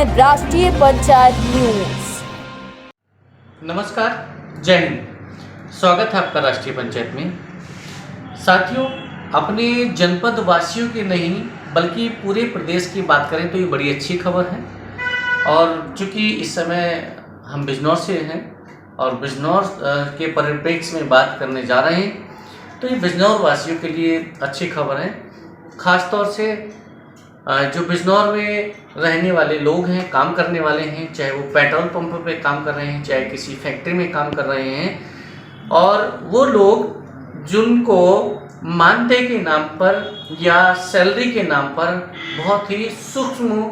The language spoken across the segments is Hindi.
हैं राष्ट्रीय पंचायत न्यूज। नमस्कार, जय हिंद। स्वागत है आपका राष्ट्रीय पंचायत में। साथियों, अपने जनपद वासियों की नहीं बल्कि पूरे प्रदेश की बात करें तो ये बड़ी अच्छी खबर है। और चूँकि इस समय हम बिजनौर से हैं और बिजनौर के परिप्रेक्ष्य में बात करने जा रहे हैं, तो ये बिजनौर वासियों के लिए अच्छी खबर है। ख़ास तौर से जो बिजनौर में रहने वाले लोग हैं, काम करने वाले हैं, चाहे वो पेट्रोल पंप पे काम कर रहे हैं, चाहे किसी फैक्ट्री में काम कर रहे हैं, और वो लोग जिनको मानदेय के नाम पर या सैलरी के नाम पर बहुत ही सूक्ष्म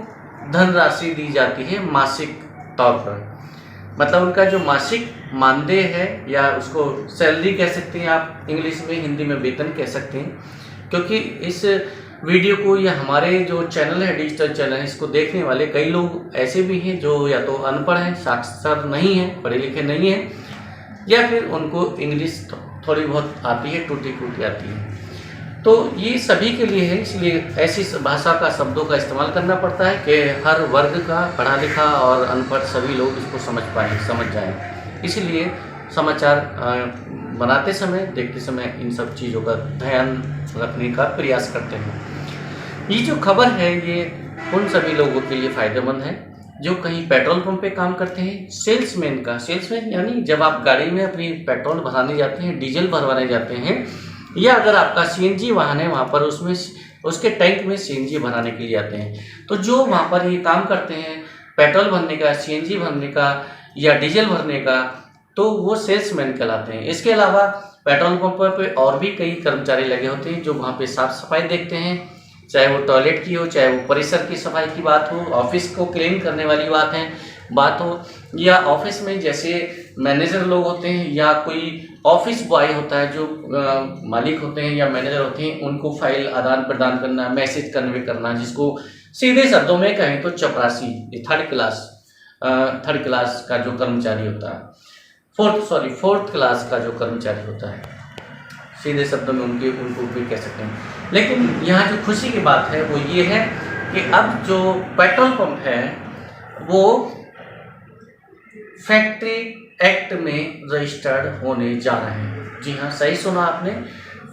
धनराशि दी जाती है मासिक तौर पर। मतलब उनका जो मासिक मानदेय है या उसको सैलरी कह सकते हैं आप, इंग्लिश में, हिंदी में वेतन कह सकते हैं। क्योंकि इस वीडियो को या हमारे जो चैनल है, डिजिटल चैनल है, इसको देखने वाले कई लोग ऐसे भी हैं जो या तो अनपढ़ हैं, साक्षर नहीं हैं, पढ़े लिखे नहीं हैं, या फिर उनको इंग्लिश थोड़ी बहुत आती है, टूटी फूटी आती है। तो ये सभी के लिए है, इसलिए ऐसी भाषा का, शब्दों का इस्तेमाल करना पड़ता है कि हर वर्ग का, पढ़ा लिखा और अनपढ़ सभी लोग इसको समझ पाएँ, समझ जाएँ। इसलिए समाचार बनाते समय, देखते समय इन सब चीज़ों का ध्यान रखने का प्रयास करते हैं। ये जो खबर है ये उन सभी लोगों के लिए फ़ायदेमंद है जो कहीं पेट्रोल पंप पे काम करते हैं। सेल्समैन यानी जब आप गाड़ी में अपनी पेट्रोल भराने जाते हैं, डीजल भरवाने जाते हैं, या अगर आपका सीएनजी वाहन है वहाँ पर उसमें उसके टैंक में सीएनजी भराने के लिए आते हैं, तो जो वहाँ पर ये काम करते हैं पेट्रोल भरने का, सीएनजी भरने का या डीजल भरने का, तो वो सेल्समैन कहलाते हैं। इसके अलावा पेट्रोल पंप पर और भी कई कर्मचारी लगे होते हैं जो वहाँ पे साफ सफाई देखते हैं, चाहे वो टॉयलेट की हो, चाहे वो परिसर की सफाई की बात हो, ऑफिस को क्लीन करने वाली बात हो, या ऑफिस में जैसे मैनेजर लोग होते हैं या कोई ऑफिस बॉय होता है, जो मालिक होते हैं या मैनेजर होते हैं, उनको फाइल आदान प्रदान करना, मैसेज कन्वे करना, जिसको सीधे शब्दों में कहें तो चपरासी, थर्ड क्लास का जो कर्मचारी होता है, फोर्थ क्लास का जो कर्मचारी होता है, सीधे शब्दों में उनको भी कह सकते हैं। लेकिन यहाँ जो खुशी की बात है वो ये है कि अब जो पेट्रोल पंप है वो फैक्ट्री एक्ट में रजिस्टर्ड होने जा रहे हैं। जी हाँ, सही सुना आपने।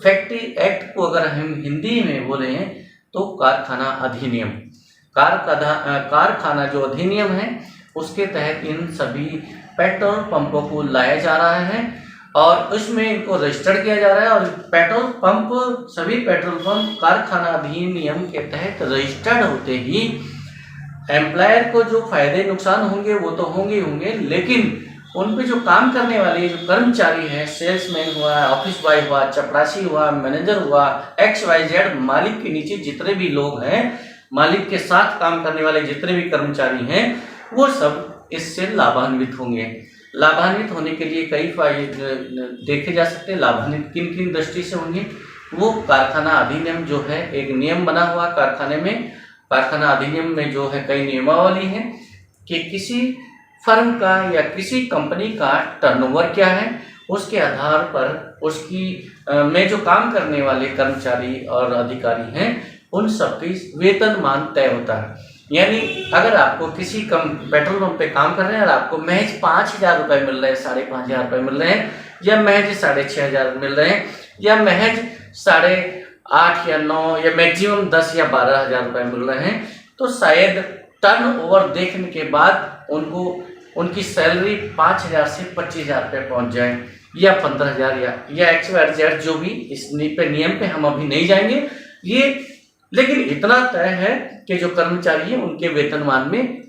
फैक्ट्री एक्ट को अगर हम हिंदी में बोले तो कारखाना अधिनियम, कारखाना जो अधिनियम है उसके तहत इन सभी पेट्रोल पंपों को लाया जा रहा है और उसमें इनको रजिस्टर्ड किया जा रहा है। और सभी पेट्रोल पंप कारखाना अधिनियम के तहत रजिस्टर्ड होते ही एम्प्लॉयर को जो फायदे नुकसान होंगे वो तो होंगे, लेकिन उन पे जो काम करने वाले जो कर्मचारी हैं, सेल्समैन हुआ, ऑफिस बॉय हुआ, चपरासी हुआ, मैनेजर हुआ, XYZ, मालिक के नीचे जितने भी लोग हैं, मालिक के साथ काम करने वाले जितने भी कर्मचारी हैं, वो सब इससे लाभान्वित होंगे। लाभान्वित होने के लिए कई फायदे देखे जा सकते हैं। लाभान्वित किन किन दृष्टि से होंगे? वो कारखाना अधिनियम जो है, एक नियम बना हुआ कारखाने में, कारखाना अधिनियम में जो है कई नियमावली हैं कि किसी फर्म का या किसी कंपनी का टर्नओवर क्या है, उसके आधार पर उसकी में जो काम करने वाले कर्मचारी और अधिकारी हैं उन सबकी वेतनमान तय होता है। यानी अगर आपको किसी पेट्रोल पंप पे काम कर रहे हैं और आपको महज 5,000 रुपये मिल रहे हैं, 5,500 रुपये मिल रहे हैं, या महज 6,500 मिल रहे हैं, या महज 8,500 या 9 या मैक्सिमम 10 या 12,000 रुपये मिल रहे हैं, तो शायद टर्नओवर देखने के बाद उनकी सैलरी 5,000 से 25,000 रुपये पहुँच जाए, या 15,000 या XYZ, जो भी इस नियम पे हम अभी नहीं जाएंगे ये। लेकिन इतना तय है कि जो कर्मचारी हैं उनके वेतनमान में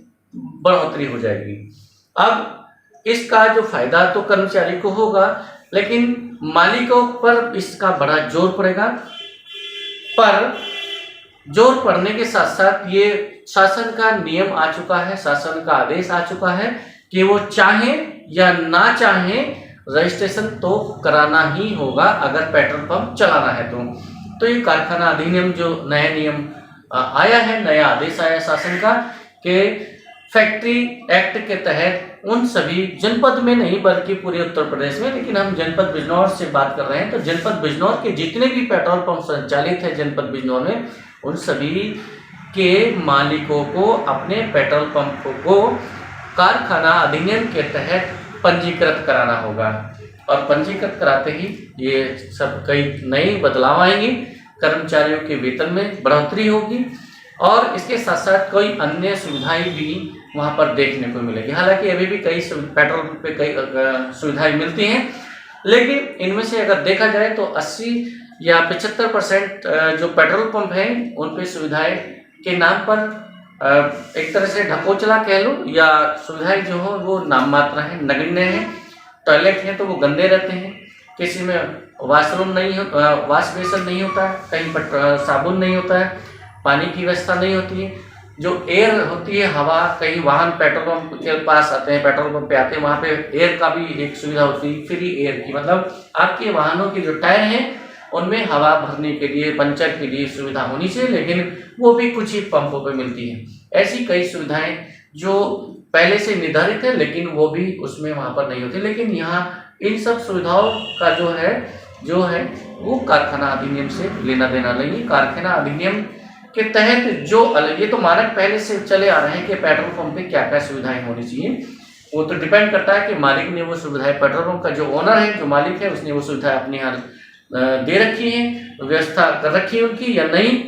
बढ़ोतरी हो जाएगी। अब इसका जो फायदा तो कर्मचारी को होगा, लेकिन मालिकों पर इसका बड़ा जोर पड़ेगा। पर जोर पड़ने के साथ साथ ये शासन का नियम आ चुका है, शासन का आदेश आ चुका है कि वो चाहें या ना चाहें रजिस्ट्रेशन तो कराना ही होगा अगर पेट्रोल पंप चलाना है तो ये कारखाना अधिनियम जो नया नियम आया है, नया आदेश आया शासन का कि फैक्ट्री एक्ट के तहत उन सभी जनपद में नहीं बल्कि पूरे उत्तर प्रदेश में, लेकिन हम जनपद बिजनौर से बात कर रहे हैं, तो जनपद बिजनौर के जितने भी पेट्रोल पंप संचालित है जनपद बिजनौर में, उन सभी के मालिकों को अपने पेट्रोल पंप को कारखाना अधिनियम के तहत पंजीकृत कराना होगा। और पंजीकृत कराते ही ये सब कई नए बदलाव आएंगे, कर्मचारियों के वेतन में बढ़ोतरी होगी और इसके साथ साथ कई अन्य सुविधाएं भी वहाँ पर देखने को मिलेगी। हालांकि अभी भी कई पेट्रोल पंप पे कई सुविधाएं मिलती हैं, लेकिन इनमें से अगर देखा जाए तो 80 या 75% जो पेट्रोल पंप हैं उन पे सुविधाएं के नाम पर एक तरह से ढकोचला कह लो, या सुविधाएं जो हो वो नाम मात्र हैं, नगण्य हैं। टॉयलेट हैं तो वो गंदे रहते हैं, किसी में वॉशरूम नहीं हो, वॉश बेसिन नहीं होता है, कहीं पर साबुन नहीं होता है, पानी की व्यवस्था नहीं होती है। जो एयर होती है, हवा, कहीं वाहन पेट्रोल पंप के पास आते हैं, पेट्रोल पंप पे आते हैं, वहाँ पे एयर का भी एक सुविधा होती है, फ्री एयर की, मतलब आपके वाहनों के जो टायर हैं उनमें हवा भरने के लिए, पंचर के लिए सुविधा होनी चाहिए, लेकिन वो भी कुछ ही पंपों पे मिलती है। ऐसी कई सुविधाएं जो पहले से निर्धारित है लेकिन वो भी उसमें वहाँ पर नहीं होती। लेकिन यहाँ इन सब सुविधाओं का जो है वो कारखाना अधिनियम से लेना देना नहीं है। कारखाना अधिनियम के तहत जो ये तो मानक पहले से चले आ रहे हैं कि पेट्रोल पंप पे क्या क्या सुविधाएं होनी चाहिए, वो तो डिपेंड करता है कि मालिक ने वो सुविधाएं, पेट्रोल पंप का जो ओनर है, जो मालिक है, उसने वो सुविधाएं अपने यहाँ दे रखी है, व्यवस्था कर रखी है उनकी या नहीं।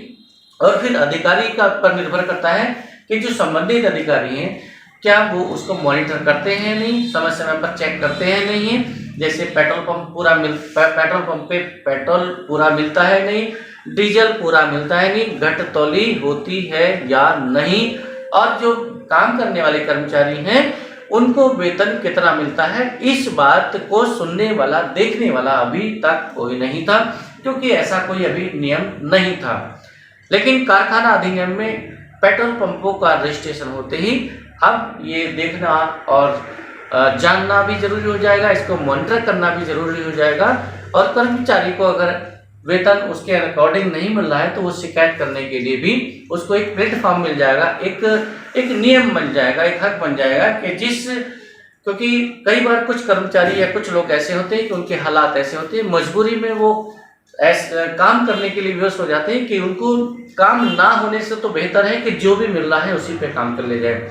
और फिर अधिकारी का पर निर्भर करता है कि जो संबंधित अधिकारी हैं क्या वो उसको मॉनिटर करते हैं नहीं, समय समय पर चेक करते हैं नहीं है। जैसे पेट्रोल पंप पे पेट्रोल पूरा मिलता है नहीं, डीजल पूरा मिलता है नहीं, घटतौली होती है या नहीं, और जो काम करने वाले कर्मचारी हैं उनको वेतन कितना मिलता है, इस बात को सुनने वाला, देखने वाला अभी तक कोई नहीं था, क्योंकि ऐसा कोई अभी नियम नहीं था। लेकिन कारखाना अधिनियम में पेट्रोल पंपों का रजिस्ट्रेशन होते ही अब ये देखना और जानना भी जरूरी हो जाएगा, इसको मॉनिटर करना भी जरूरी हो जाएगा। और कर्मचारी को अगर वेतन उसके अकॉर्डिंग नहीं मिल रहा है तो वो शिकायत करने के लिए भी उसको एक प्लेटफॉर्म मिल जाएगा, एक नियम बन जाएगा, एक हक बन जाएगा कि क्योंकि कई बार कुछ कर्मचारी या कुछ लोग ऐसे होते हैं कि उनके हालात ऐसे होते हैं, मजबूरी में वो काम करने के लिए विवश हो जाते हैं कि उनको काम ना होने से तो बेहतर है कि जो भी मिल रहा है उसी पे काम कर ले जाए।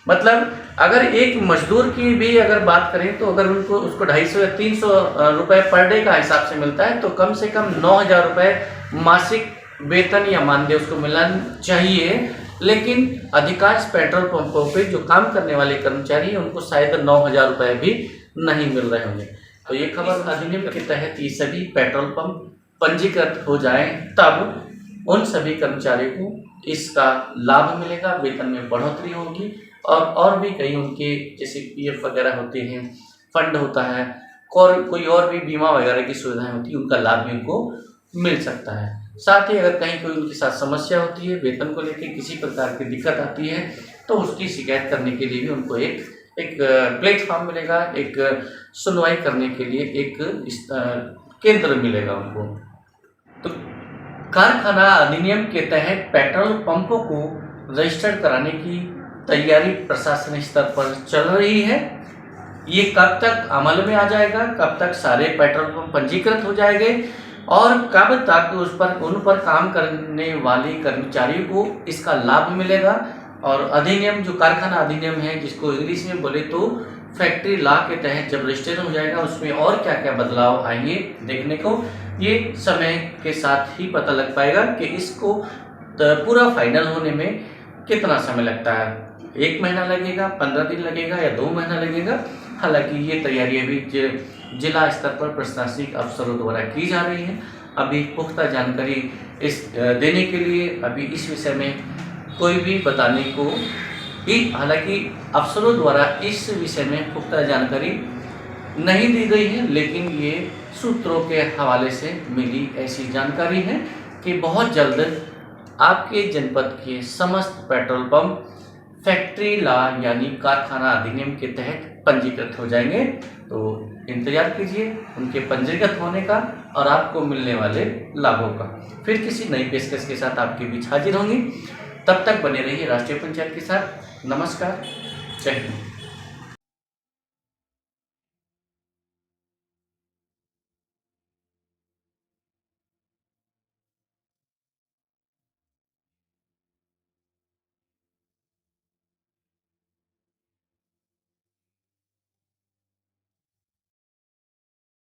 मतलब अगर एक मजदूर की भी अगर बात करें तो अगर उसको 250 या 300 रुपये पर डे का हिसाब से मिलता है तो कम से कम 9,000 रुपये मासिक वेतन या मानदेय उसको मिलना चाहिए। लेकिन अधिकांश पेट्रोल पंपों पे जो काम करने वाले कर्मचारी हैं उनको शायद 9,000 रुपये भी नहीं मिल रहे होंगे। तो ये खबर अधिनियम के तहत ये सभी पेट्रोल पंप पंजीकृत हो जाएं तब उन सभी कर्मचारियों को इसका लाभ मिलेगा, वेतन में बढ़ोतरी होगी और भी कई उनके जैसे पीएफ वगैरह होते हैं, फंड होता है, कोई और भी बीमा वगैरह की सुविधाएं होती है, उनका लाभ भी उनको मिल सकता है। साथ ही अगर कहीं कोई उनके साथ समस्या होती है, वेतन को लेकर किसी प्रकार की दिक्कत आती है तो उसकी शिकायत करने के लिए भी उनको एक प्लेटफॉर्म मिलेगा, एक सुनवाई करने के लिए एक केंद्र मिलेगा उनको। तो कारखाना अधिनियम के तहत पेट्रोल पंपों को रजिस्टर्ड कराने की तैयारी प्रशासन स्तर पर चल रही है। ये कब तक अमल में आ जाएगा, कब तक सारे पेट्रोल पंप पंजीकृत हो जाएंगे और कब तक उन पर काम करने वाले कर्मचारियों को इसका लाभ मिलेगा। और अधिनियम जो कारखाना अधिनियम है, जिसको इंग्लिश में बोले तो फैक्ट्री लॉ के तहत जब रजिस्ट्रेशन हो जाएगा उसमें और क्या क्या बदलाव आएंगे देखने को, ये समय के साथ ही पता लग पाएगा कि इसको पूरा फाइनल होने में कितना समय लगता है। 1 महीना लगेगा, 15 दिन लगेगा या 2 महीना लगेगा। हालांकि ये तैयारी अभी जिला स्तर पर प्रशासनिक अफसरों द्वारा की जा रही है। अभी पुख्ता जानकारी देने के लिए अभी इस विषय में कोई भी बताने को हालांकि अफसरों द्वारा इस विषय में पुख्ता जानकारी नहीं दी गई है, लेकिन ये सूत्रों के हवाले से मिली ऐसी जानकारी है कि बहुत जल्द आपके जनपद के समस्त पेट्रोल पंप फैक्ट्री लॉ यानी कारखाना अधिनियम के तहत पंजीकृत हो जाएंगे। तो इंतजार कीजिए उनके पंजीकृत होने का और आपको मिलने वाले लाभों का। फिर किसी नई पेशकश के साथ आपके बीच हाजिर होंगी। तब तक बने रहिए राष्ट्रीय पंचायत के साथ। नमस्कार, जय हिंद।